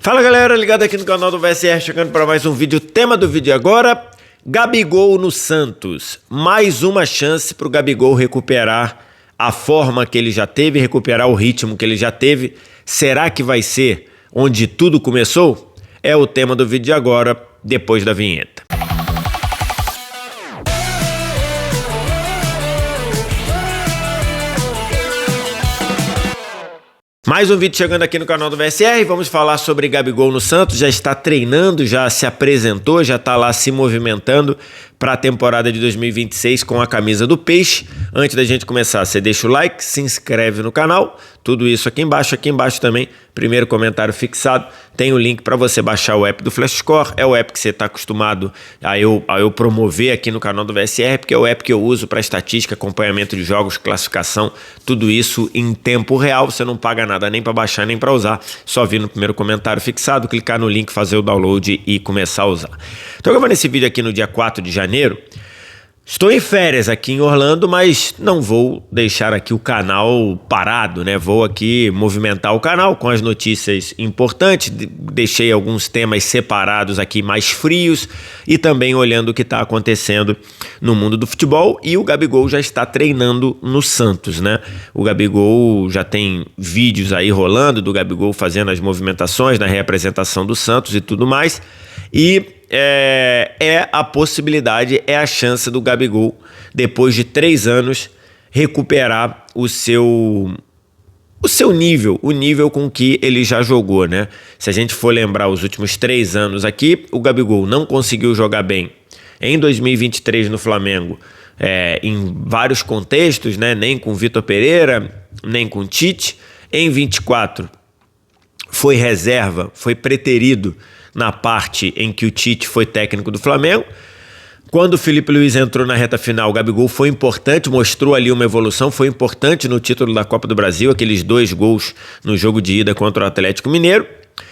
Fala galera, ligado aqui no canal do VSR, chegando para mais um vídeo. Tema do vídeo agora, Gabigol no Santos. Mais uma chance para o Gabigol recuperar a forma que ele já teve, recuperar o ritmo que ele já teve. Será que vai ser onde tudo começou? É o tema do vídeo de agora, depois da vinheta. Mais um vídeo chegando aqui no canal do VSR, vamos falar sobre Gabigol no Santos. Já está treinando, já se apresentou, já está lá se movimentando para a temporada de 2026 com a camisa do Peixe. Antes da gente começar, você deixa o like, se inscreve no canal, tudo isso aqui embaixo também, primeiro comentário fixado, tem o link para você baixar o app do Flash Score, é o app que você está acostumado a eu promover aqui no canal do VSR, porque é o app que eu uso para estatística, acompanhamento de jogos, classificação, tudo isso em tempo real, você não paga nada nem para baixar nem para usar, só vir no primeiro comentário fixado, clicar no link, fazer o download e começar a usar. Estou gravando esse vídeo aqui no dia 4 de janeiro, estou em férias aqui em Orlando, mas não vou deixar aqui o canal parado, né? Vou aqui movimentar o canal com as notícias importantes, deixei alguns temas separados aqui mais frios e também olhando o que está acontecendo no mundo do futebol, e o Gabigol já está treinando no Santos, né? O Gabigol já tem vídeos aí rolando do Gabigol fazendo as movimentações na reapresentação do Santos e tudo mais, e a possibilidade, é a chance do Gabigol, depois de 3 anos, recuperar o seu nível, o nível com que ele já jogou, né? Se a gente for lembrar os últimos 3 anos aqui, o Gabigol não conseguiu jogar bem em 2023 no Flamengo, em vários contextos, né? Nem com Vitor Pereira, nem com Tite. Em 24 foi reserva, foi preterido na parte em que o Tite foi técnico do Flamengo. Quando o Felipe Luiz entrou na reta final, o Gabigol foi importante, mostrou ali uma evolução, foi importante no título da Copa do Brasil, aqueles 2 gols no jogo de ida contra o Atlético Mineiro,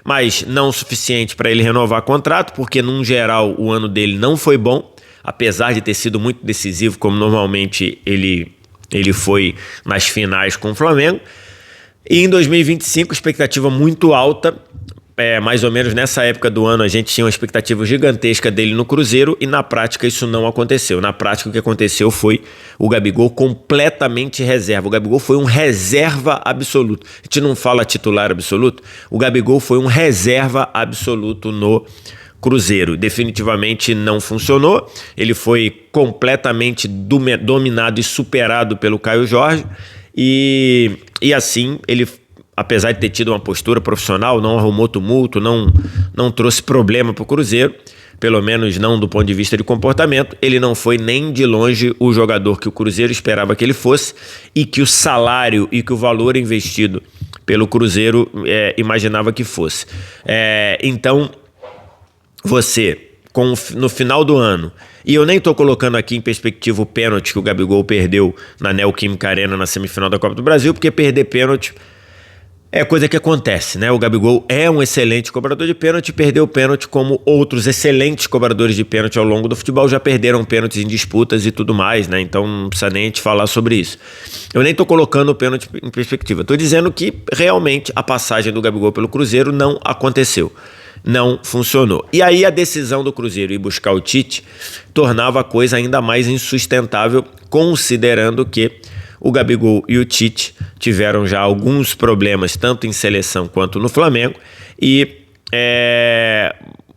mas não o suficiente para ele renovar contrato, porque num geral o ano dele não foi bom, apesar de ter sido muito decisivo, como normalmente ele foi nas finais com o Flamengo. E em 2025, expectativa muito alta. Mais ou menos nessa época do ano a gente tinha uma expectativa gigantesca dele no Cruzeiro, e na prática isso não aconteceu. Na prática o que aconteceu foi o Gabigol completamente reserva. O Gabigol foi um reserva absoluto. A gente não fala titular absoluto, o Gabigol foi um reserva absoluto no Cruzeiro. Definitivamente não funcionou, ele foi completamente dominado e superado pelo Caio Jorge, e assim ele, apesar de ter tido uma postura profissional, não arrumou tumulto, não trouxe problema para o Cruzeiro, pelo menos não do ponto de vista de comportamento. Ele não foi nem de longe o jogador que o Cruzeiro esperava que ele fosse, e que o salário e que o valor investido pelo Cruzeiro imaginava que fosse. Então, você, no final do ano, e eu nem estou colocando aqui em perspectiva o pênalti que o Gabigol perdeu na Neoquímica Arena na semifinal da Copa do Brasil, porque perder pênalti é coisa que acontece, né? O Gabigol é um excelente cobrador de pênalti, perdeu o pênalti como outros excelentes cobradores de pênalti ao longo do futebol já perderam pênaltis em disputas e tudo mais, né? Então não precisa nem a gente falar sobre isso. Eu nem tô colocando o pênalti em perspectiva, tô dizendo que realmente a passagem do Gabigol pelo Cruzeiro não aconteceu, não funcionou. E aí a decisão do Cruzeiro ir buscar o Tite tornava a coisa ainda mais insustentável, considerando que o Gabigol e o Tite tiveram já alguns problemas, tanto em seleção quanto no Flamengo, e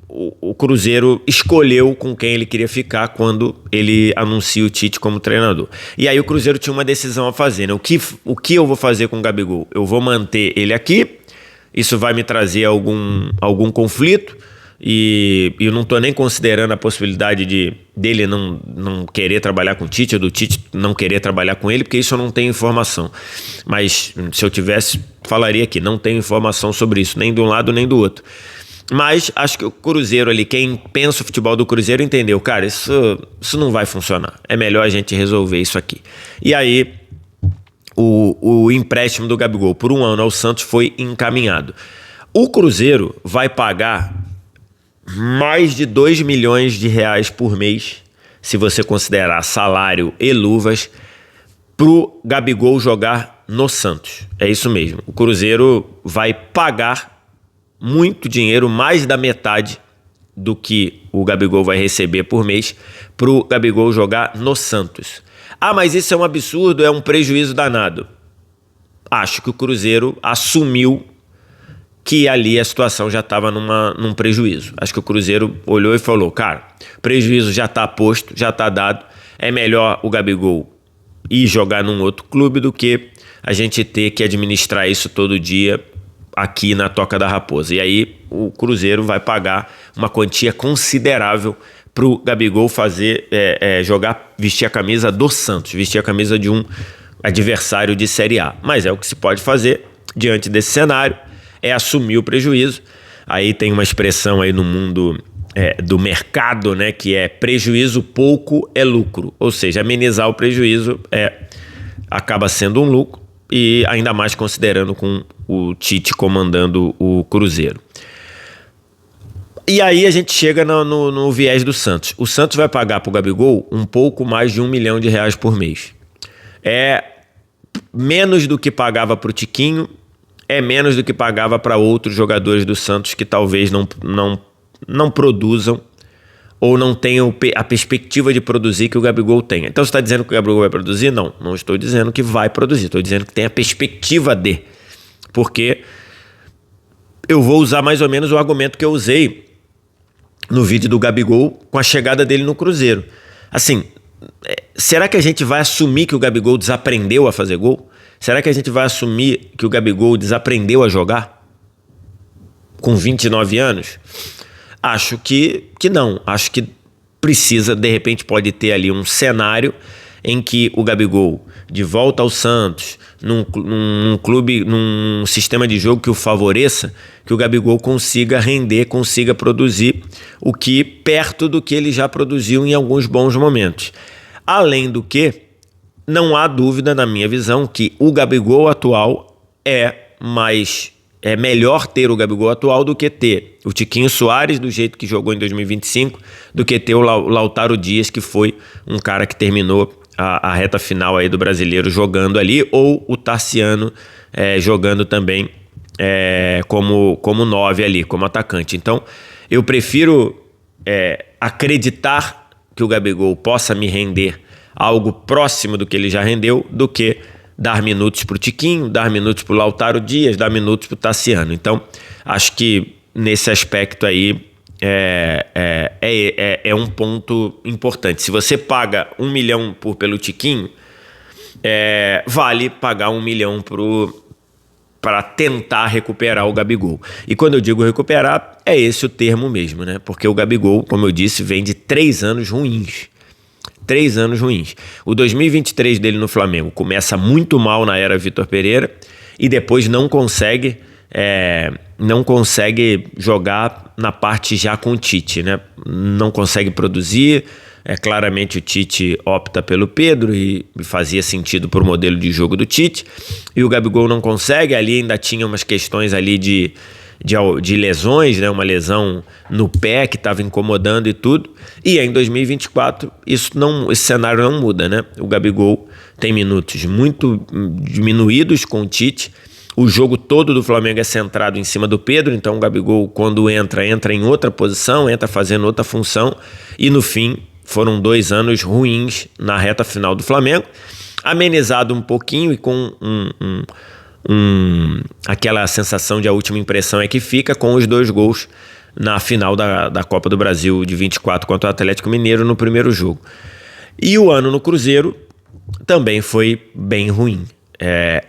o Cruzeiro escolheu com quem ele queria ficar quando ele anuncia o Tite como treinador. E aí o Cruzeiro tinha uma decisão a fazer, né? O que eu vou fazer com o Gabigol? Eu vou manter ele aqui, isso vai me trazer algum conflito, e eu não estou nem considerando a possibilidade dele não querer trabalhar com o Tite, ou do Tite não querer trabalhar com ele, porque isso eu não tenho informação. Mas se eu tivesse, falaria aqui, não tenho informação sobre isso, nem de um lado nem do outro. Mas acho que o Cruzeiro ali, quem pensa o futebol do Cruzeiro entendeu, cara, isso não vai funcionar, é melhor a gente resolver isso aqui. E aí o empréstimo do Gabigol por 1 ano ao Santos foi encaminhado. O Cruzeiro vai pagar mais de 2 milhões de reais por mês, se você considerar salário e luvas, pro Gabigol jogar no Santos. É isso mesmo. O Cruzeiro vai pagar muito dinheiro, mais da metade do que o Gabigol vai receber por mês, para o Gabigol jogar no Santos. Ah, mas isso é um absurdo, é um prejuízo danado. Acho que o Cruzeiro assumiu que ali a situação já estava num prejuízo. Acho que o Cruzeiro olhou e falou, cara, prejuízo já está posto, já está dado, é melhor o Gabigol ir jogar num outro clube do que a gente ter que administrar isso todo dia aqui na Toca da Raposa. E aí o Cruzeiro vai pagar uma quantia considerável para o Gabigol fazer, jogar, vestir a camisa do Santos, vestir a camisa de um adversário de Série A. Mas é o que se pode fazer diante desse cenário, é assumir o prejuízo. Aí tem uma expressão aí no mundo do mercado, né, que é prejuízo pouco é lucro. Ou seja, amenizar o prejuízo acaba sendo um lucro, e ainda mais considerando com o Tite comandando o Cruzeiro. E aí a gente chega no viés do Santos. O Santos vai pagar para o Gabigol um pouco mais de R$1 milhão por mês. É menos do que pagava para o Tiquinho, é menos do que pagava para outros jogadores do Santos que talvez não produzam ou não tenham a perspectiva de produzir que o Gabigol tem. Então você está dizendo que o Gabigol vai produzir? Não estou dizendo que vai produzir, estou dizendo que tem a perspectiva de. Porque eu vou usar mais ou menos o argumento que eu usei no vídeo do Gabigol com a chegada dele no Cruzeiro. Assim, será que a gente vai assumir que o Gabigol desaprendeu a fazer gol? Será que a gente vai assumir que o Gabigol desaprendeu a jogar? Com 29 anos? Acho que não. Acho que precisa, de repente, pode ter ali um cenário em que o Gabigol, de volta ao Santos, num clube, num sistema de jogo que o favoreça, que o Gabigol consiga render, consiga produzir o que perto do que ele já produziu em alguns bons momentos. Além do que, não há dúvida, na minha visão, que o Gabigol atual é melhor ter o Gabigol atual do que ter o Tiquinho Soares, do jeito que jogou em 2025, do que ter o Lautaro Dias, que foi um cara que terminou a reta final aí do Brasileiro jogando ali, ou o Tassiano jogando também como 9 ali, como atacante. Então, eu prefiro acreditar que o Gabigol possa me render algo próximo do que ele já rendeu, do que dar minutos para o Tiquinho, dar minutos para o Lautaro Dias, dar minutos para o Tassiano. Então, acho que nesse aspecto aí é um ponto importante. Se você paga R$1 milhão pelo Tiquinho, vale pagar R$1 milhão para tentar recuperar o Gabigol. E quando eu digo recuperar, é esse o termo mesmo, né? Porque o Gabigol, como eu disse, vem de 3 anos ruins. 3 anos ruins. O 2023 dele no Flamengo começa muito mal na era Vitor Pereira e depois não consegue jogar na parte já com o Tite, né? Não consegue produzir. Claramente o Tite opta pelo Pedro e fazia sentido para o modelo de jogo do Tite. E o Gabigol não consegue. Ali ainda tinha umas questões ali de lesões, né? Uma lesão no pé que estava incomodando e tudo. E em 2024 esse cenário não muda, né? O Gabigol tem minutos muito diminuídos com o Tite. O jogo todo do Flamengo é centrado em cima do Pedro, então o Gabigol, quando entra em outra posição, entra fazendo outra função, e no fim foram 2 anos ruins na reta final do Flamengo, amenizado um pouquinho e com aquela sensação de a última impressão é que fica com os 2 gols na final da Copa do Brasil de 24 contra o Atlético Mineiro no primeiro jogo. E o ano no Cruzeiro também foi bem ruim.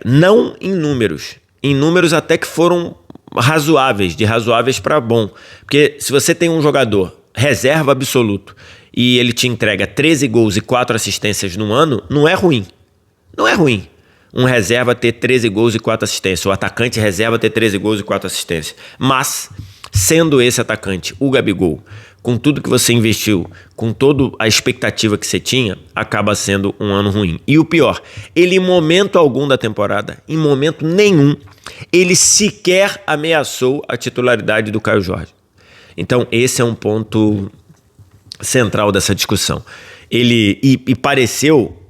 Não em números até que foram razoáveis, de razoáveis para bom, porque se você tem um jogador reserva absoluto e ele te entrega 13 gols e 4 assistências no ano, não é ruim, um reserva ter 13 gols e 4 assistências, o atacante reserva ter 13 gols e 4 assistências, mas sendo esse atacante o Gabigol, com tudo que você investiu, com toda a expectativa que você tinha, acaba sendo um ano ruim. E o pior, ele em momento algum da temporada, em momento nenhum, ele sequer ameaçou a titularidade do Caio Jorge. Então esse é um ponto central dessa discussão. Ele pareceu,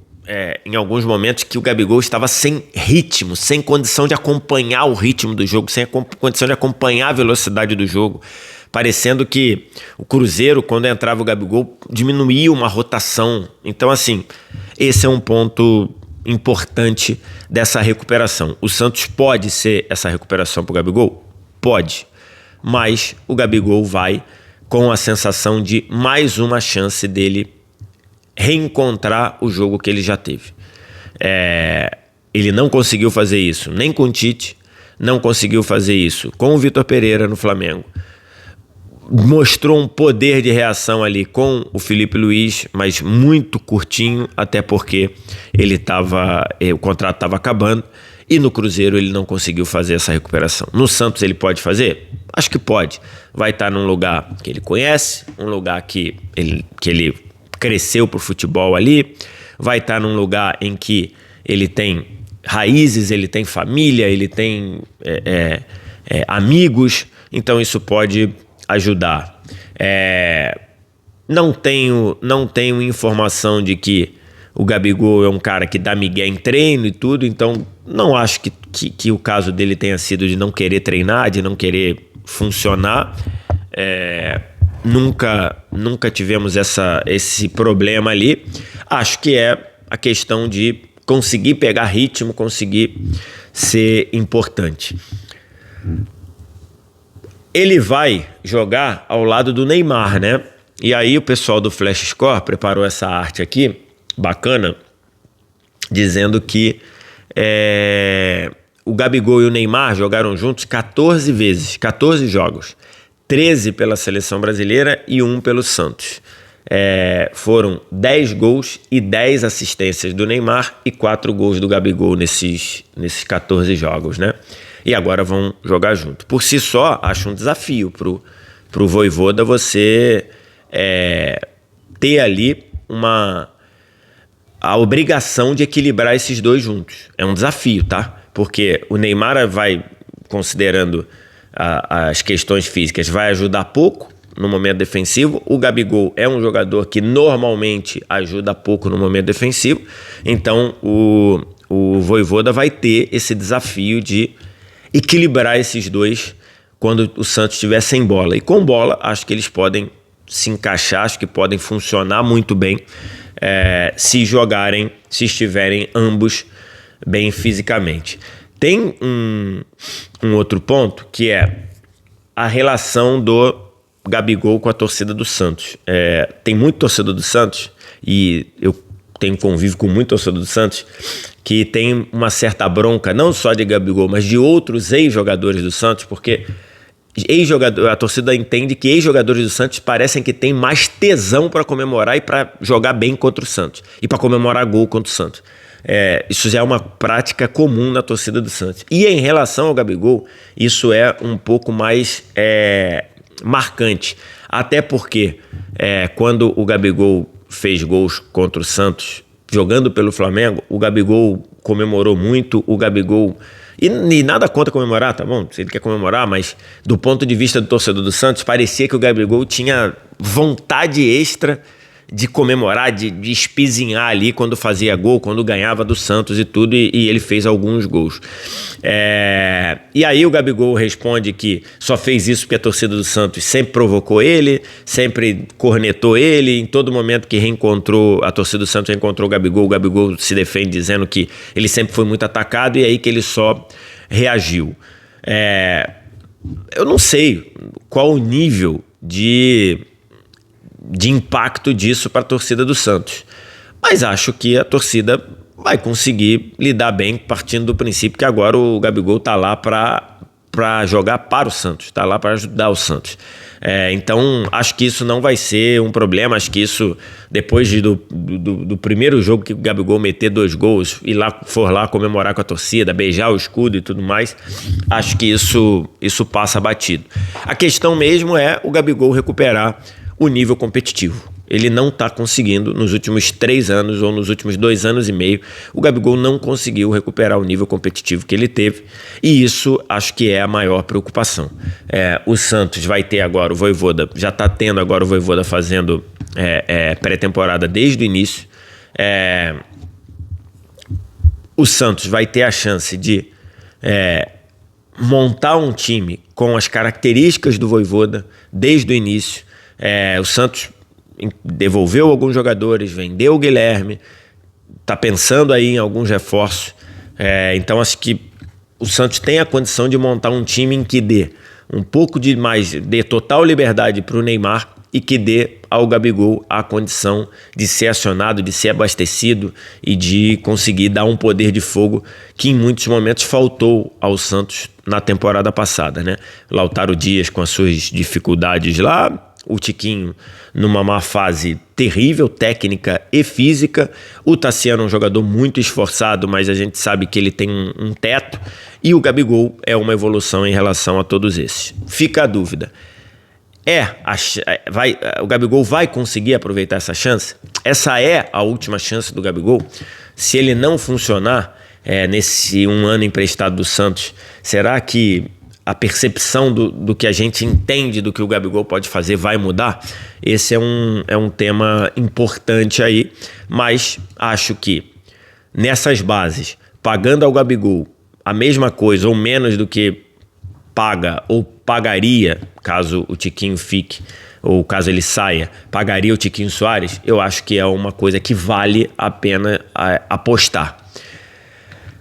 em alguns momentos que o Gabigol estava sem ritmo, sem condição de acompanhar o ritmo do jogo, sem condição de acompanhar a velocidade do jogo, parecendo que o Cruzeiro, quando entrava o Gabigol, diminuía uma rotação. Então, assim, esse é um ponto importante dessa recuperação. O Santos pode ser essa recuperação para o Gabigol? Pode, mas o Gabigol vai com a sensação de mais uma chance dele reencontrar o jogo que ele já teve. Ele não conseguiu fazer isso nem com o Tite, não conseguiu fazer isso com o Vitor Pereira no Flamengo. Mostrou um poder de reação ali com o Felipe Luiz, mas muito curtinho, até porque o contrato estava acabando, e no Cruzeiro ele não conseguiu fazer essa recuperação. No Santos ele pode fazer? Acho que pode. Vai estar num lugar que ele conhece, um lugar que ele cresceu pro futebol ali, vai estar num lugar em que ele tem raízes, ele tem família, ele tem amigos, então isso pode ajudar. Não tenho informação de que o Gabigol é um cara que dá migué em treino e tudo, então não acho que o caso dele tenha sido de não querer treinar, de não querer funcionar. Nunca tivemos esse problema ali. Acho que é a questão de conseguir pegar ritmo, conseguir ser importante. Ele vai jogar ao lado do Neymar, né? E aí o pessoal do Flash Score preparou essa arte aqui, bacana, dizendo que o Gabigol e o Neymar jogaram juntos 14 vezes, 14 jogos. 13 pela seleção brasileira e 1 pelo Santos. Foram 10 gols e 10 assistências do Neymar e 4 gols do Gabigol nesses 14 jogos, né? E agora vão jogar junto. Por si só, acho um desafio pro Vojvoda você ter ali a obrigação de equilibrar esses dois juntos. É um desafio, tá? Porque o Neymar vai, considerando as questões físicas, vai ajudar pouco no momento defensivo. O Gabigol é um jogador que normalmente ajuda pouco no momento defensivo. Então o Vojvoda vai ter esse desafio de equilibrar esses dois quando o Santos estiver sem bola. E com bola, acho que eles podem se encaixar, acho que podem funcionar muito bem se estiverem ambos bem fisicamente. Tem um outro ponto que é a relação do Gabigol com a torcida do Santos. Tem muito torcedor do Santos, e eu tenho convívio com muito torcedor do Santos, que tem uma certa bronca, não só de Gabigol, mas de outros ex-jogadores do Santos, porque a torcida entende que ex-jogadores do Santos parecem que têm mais tesão para comemorar e para jogar bem contra o Santos, e para comemorar gol contra o Santos. Isso já é uma prática comum na torcida do Santos. E em relação ao Gabigol, isso é um pouco mais marcante. Até porque quando o Gabigol fez gols contra o Santos, jogando pelo Flamengo, o Gabigol comemorou muito. O Gabigol... E nada contra comemorar, tá bom? Se ele quer comemorar, mas do ponto de vista do torcedor do Santos, parecia que o Gabigol tinha vontade extra de comemorar, de espizinhar ali quando fazia gol, quando ganhava do Santos e tudo, e ele fez alguns gols. E aí o Gabigol responde que só fez isso porque a torcida do Santos sempre provocou ele, sempre cornetou ele. Em todo momento que a torcida do Santos reencontrou o Gabigol se defende dizendo que ele sempre foi muito atacado, e aí que ele só reagiu. Eu não sei qual o nível de impacto disso para a torcida do Santos, mas acho que a torcida vai conseguir lidar bem, partindo do princípio que agora o Gabigol tá lá para jogar para o Santos, tá lá para ajudar o Santos. Então acho que isso não vai ser um problema. Acho que isso, depois do primeiro jogo que o Gabigol meter 2 gols e for lá comemorar com a torcida, beijar o escudo e tudo mais, acho que isso passa batido. A questão mesmo é o Gabigol recuperar o nível competitivo. Ele não está conseguindo nos últimos 3 anos ou nos últimos 2 anos e meio. O Gabigol não conseguiu recuperar o nível competitivo que ele teve, e isso acho que é a maior preocupação. O Santos vai ter agora o Vojvoda, já está tendo agora o Vojvoda fazendo pré-temporada desde o início. o Santos vai ter a chance de montar um time com as características do Vojvoda desde o início. O Santos devolveu alguns jogadores, vendeu o Guilherme, está pensando aí em alguns reforços. Então acho que o Santos tem a condição de montar um time em que dê um pouco de mais, dê total liberdade para o Neymar e que dê ao Gabigol a condição de ser acionado, de ser abastecido e de conseguir dar um poder de fogo que em muitos momentos faltou ao Santos na temporada passada, né? Lautaro Dias com as suas dificuldades lá, o Tiquinho numa má fase terrível, técnica e física. O Tassiano é um jogador muito esforçado, mas a gente sabe que ele tem um teto. E o Gabigol é uma evolução em relação a todos esses. Fica a dúvida. O Gabigol vai conseguir aproveitar essa chance? Essa é a última chance do Gabigol? Se ele não funcionar nesse um ano emprestado do Santos, será que a percepção do que a gente entende do que o Gabigol pode fazer vai mudar? Esse é um tema importante aí, mas acho que nessas bases, pagando ao Gabigol a mesma coisa ou menos do que paga ou pagaria, caso o Tiquinho fique, ou caso ele saia, pagaria o Tiquinho Soares, eu acho que é uma coisa que vale a pena apostar.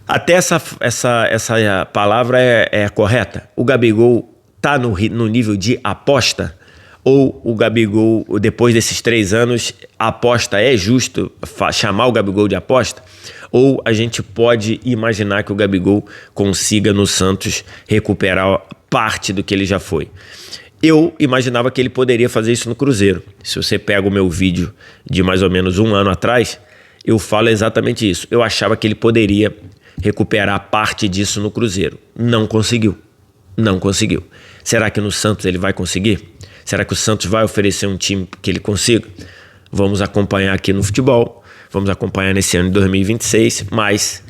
Até essa palavra é correta. O Gabigol está no nível de aposta? Ou o Gabigol, depois desses 3 anos, a aposta é justo chamar o Gabigol de aposta? Ou a gente pode imaginar que o Gabigol consiga no Santos recuperar parte do que ele já foi? Eu imaginava que ele poderia fazer isso no Cruzeiro. Se você pega o meu vídeo de mais ou menos 1 ano atrás, eu falo exatamente isso. Eu achava que ele poderia recuperar parte disso no Cruzeiro. Não conseguiu. Não conseguiu. Será que no Santos ele vai conseguir? Será que o Santos vai oferecer um time que ele consiga? Vamos acompanhar aqui no futebol. Vamos acompanhar nesse ano de 2026. Mas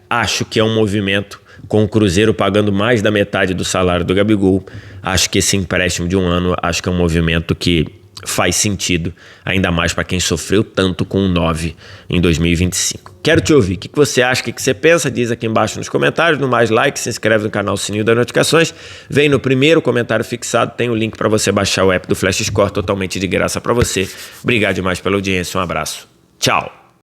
acho que é um movimento com o Cruzeiro pagando mais da metade do salário do Gabigol. Acho que esse empréstimo de 1 ano, acho que é um movimento que faz sentido, ainda mais para quem sofreu tanto com o 9 em 2025. Quero te ouvir. O que você acha? O que você pensa? Diz aqui embaixo nos comentários. No mais like, se inscreve no canal, sininho das notificações. Vem no primeiro comentário fixado, tem o link para você baixar o app do Flash Score totalmente de graça para você. Obrigado demais pela audiência. Um abraço. Tchau.